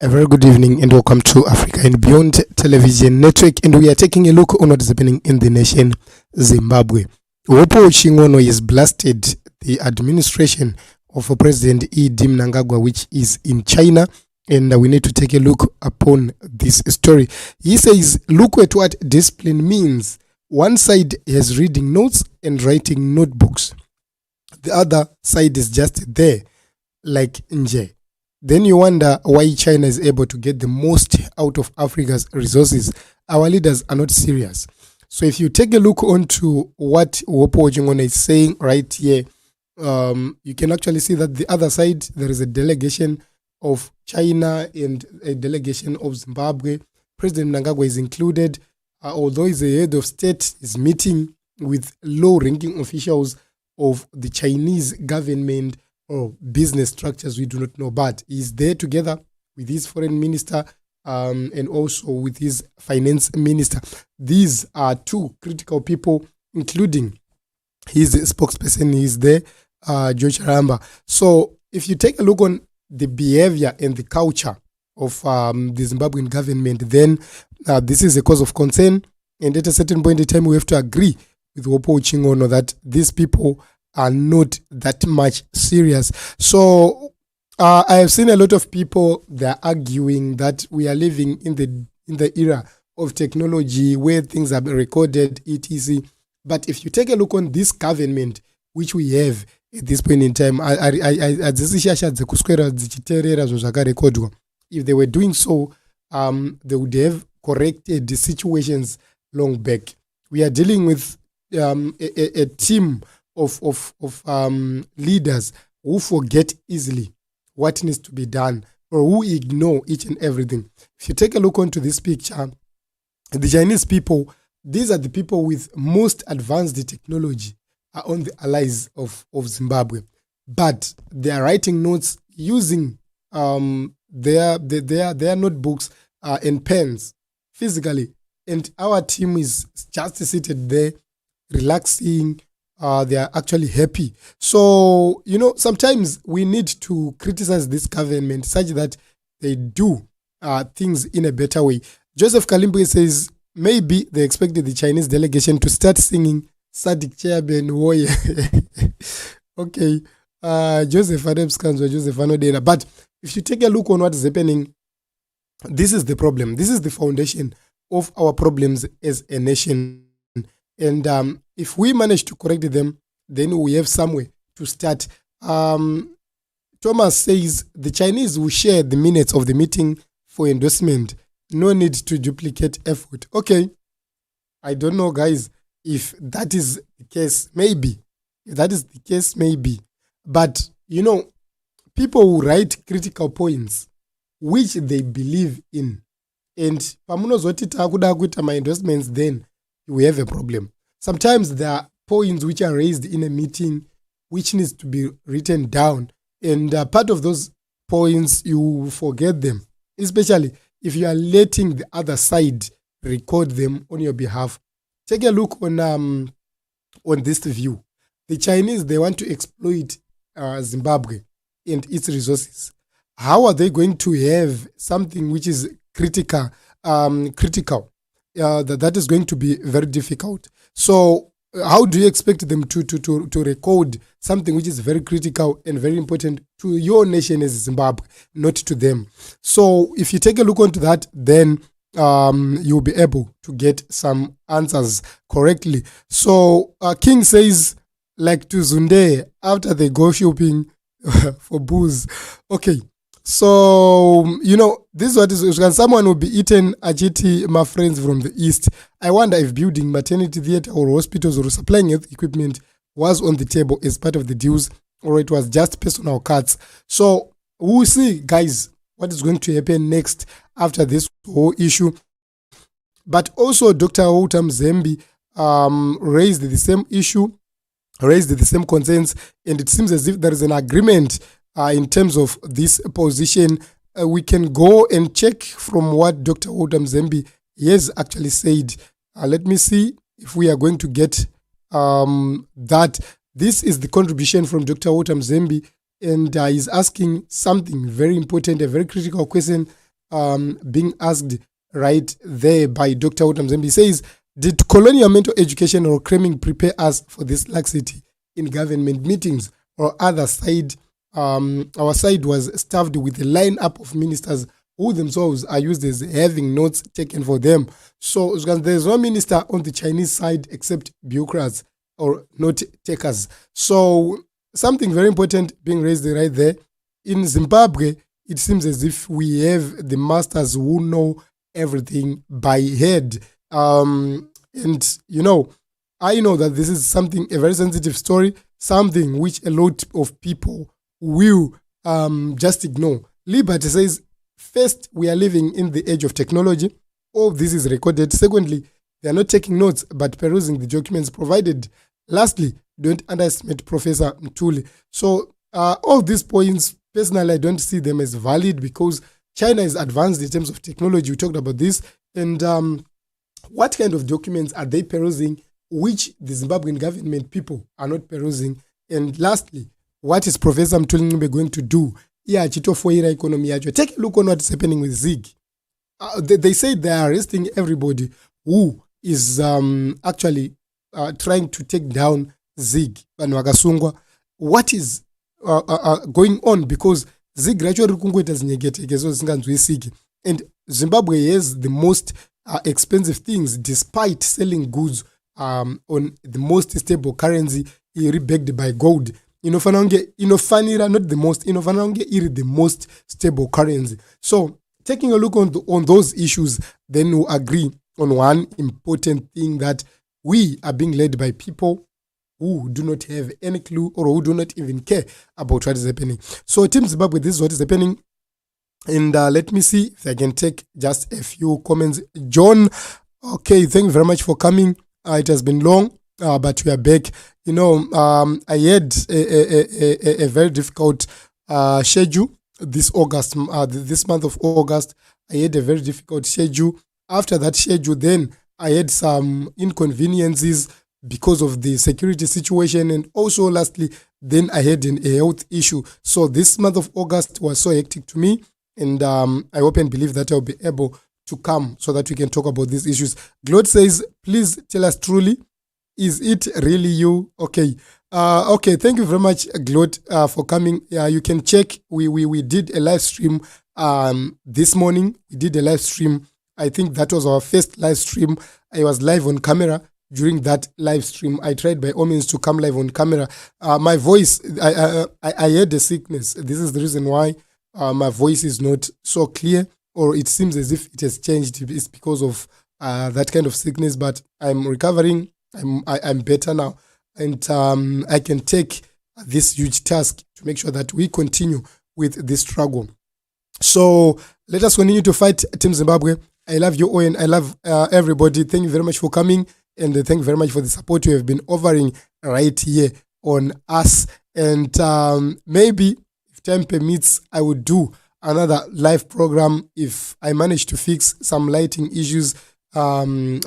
A very good evening and welcome to Africa and Beyond Television Network, and we are taking a look on what is happening in the nation Zimbabwe. Wopo Chingono has blasted the administration of President Mnangagwa, which is in China, and we need to take a look upon this story. He says, look at what discipline means. One side is reading notes and writing notebooks. The other side is just there, like Nje. Then you wonder why China is able to get the most out of Africa's resources. Our leaders are not serious. So if you take a look onto what Wopo Ojingone is saying right here, you can actually see that the other side, there is a delegation of China and a delegation of Zimbabwe. President Mnangagwa is included, although he's a head of state, is meeting with low-ranking officials of the Chinese government or business structures we do not know, but he's there together with his foreign minister and also with his finance minister. These are two critical people, including his spokesperson. He's there, George Ramba. So if you take a look on the behavior and the culture of the Zimbabwean government, then this is a cause of concern. And at a certain point in time, we have to agree with Wopo Chingono that these people are not that much serious. So I have seen a lot of people, they're arguing that we are living in the era of technology where things are recorded, etc. But if you take a look on this government, which we have at this point in time, if they were doing so, they would have corrected the situations long back. We are dealing with a team of leaders who forget easily what needs to be done or who ignore each and everything. If you take a look onto this picture, the Chinese people, these are the people with most advanced technology are on the allies of Zimbabwe. But they are writing notes using their notebooks and pens physically. And our team is just seated there, relaxing. They are actually happy. So, sometimes we need to criticize this government such that they do things in a better way. Joseph Kalimbe says maybe they expected the Chinese delegation to start singing Sadik Chairman Woye. Okay. Joseph Adams Kanzwa, Joseph Anodena. But if you take a look on what is happening, this is the problem. This is the foundation of our problems as a nation. And if we manage to correct them, then we have somewhere to start. Thomas says the Chinese will share the minutes of the meeting for endorsement. No need to duplicate effort. Okay. I don't know, guys, if that is the case, maybe. If that is the case, maybe. But, people who write critical points which they believe in. And pamunozotita my endorsements, then we have a problem. Sometimes there are points which are raised in a meeting which needs to be written down, and part of those points you forget them, especially if you are letting the other side record them on your behalf. Take a look on this view. The Chinese, they want to exploit Zimbabwe and its resources. How are they going to have something which is critical? That is going to be very difficult. So how do you expect them to record something which is very critical and very important to your nation as Zimbabwe, not to them? So if you take a look onto that, then you'll be able to get some answers correctly. So King says, like to Zunde after they go shopping for booze. Okay. So, this is what is when someone will be eaten achiti, my friends from the East. I wonder if building maternity theater or hospitals or supplying health equipment was on the table as part of the deals, or it was just personal cuts. So we'll see, guys, what is going to happen next after this whole issue. But also Dr. Outam Zembi raised the same issue, raised the same concerns, and it seems as if there is an agreement in terms of this position. We can go and check from what Dr. Outam Zembi has actually said. Let me see if we are going to get that. This is the contribution from Dr. Outam Zembi, and he's asking something very important, a very critical question being asked right there by Dr. Utamzembe. He says, did colonial mental education or cramming prepare us for this laxity in government meetings or other side? Our side was staffed with a lineup of ministers who themselves are used as having notes taken for them. So there's no minister on the Chinese side except bureaucrats or note takers. So something very important being raised right there. In Zimbabwe, it seems as if we have the masters who know everything by head. And, you know, I know that this is something, a very sensitive story, something which a lot of people will just ignore. Liberty says, first, we are living in the age of technology. All this is recorded. Secondly, they are not taking notes, but perusing the documents provided. Lastly, don't underestimate Professor Mtuli. So all these points, personally, I don't see them as valid because China is advanced in terms of technology. We talked about this. And what kind of documents are they perusing, which the Zimbabwean government people are not perusing? And lastly, what is Professor Mtuli going to do? Take a look on what's happening with Zig. They say they are arresting everybody who is actually trying to take down Zig and Wagasungwa. What is going on? Because Zig gradually and Zimbabwe has the most expensive things despite selling goods on the most stable currency backed by gold. Inofanira not the most, iri the most stable currency. So taking a look on those issues, then we agree on one important thing, that we are being led by people who do not have any clue or who do not even care about what is happening. So Team Zimbabwe, this is what is happening. And let me see if I can take just a few comments. John, okay, thank you very much for coming. It has been long, but we are back. I had a very difficult schedule this August, this month of August. I had a very difficult schedule. After that schedule, then I had some inconveniences because of the security situation, and also lastly, then I had a health issue. So this month of August was so hectic to me, and I hope and believe that I'll be able to come so that we can talk about these issues. Glod says, please tell us truly, is it really you? Okay. Okay, thank you very much, Glod, for coming. You can check. We did a live stream this morning. We did a live stream. I think that was our first live stream. I was live on camera. During that live stream, I tried by all means to come live on camera. My voice, I had a sickness. This is the reason why my voice is not so clear, or it seems as if it has changed. It's because of that kind of sickness, but I'm recovering. I'm better now, and I can take this huge task to make sure that we continue with this struggle. So let us continue to fight, Team Zimbabwe. I love you, Owen. I love everybody. Thank you very much for coming, and thank you very much for the support you have been offering right here on us. And maybe if time permits, I would do another live program if I manage to fix some lighting issues. I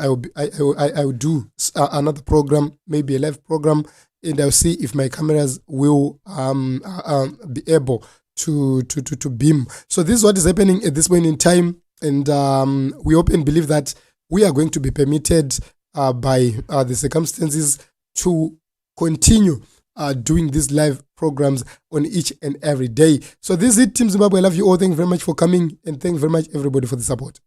will do another program, maybe a live program, and I'll see if my cameras will be able to beam. So this is what is happening at this point in time, and we hope and believe that we are going to be permitted by the circumstances to continue doing these live programs on each and every day. So this is it, Team Zimbabwe. I love you all. Thank you very much for coming, and thank you very much, everybody, for the support.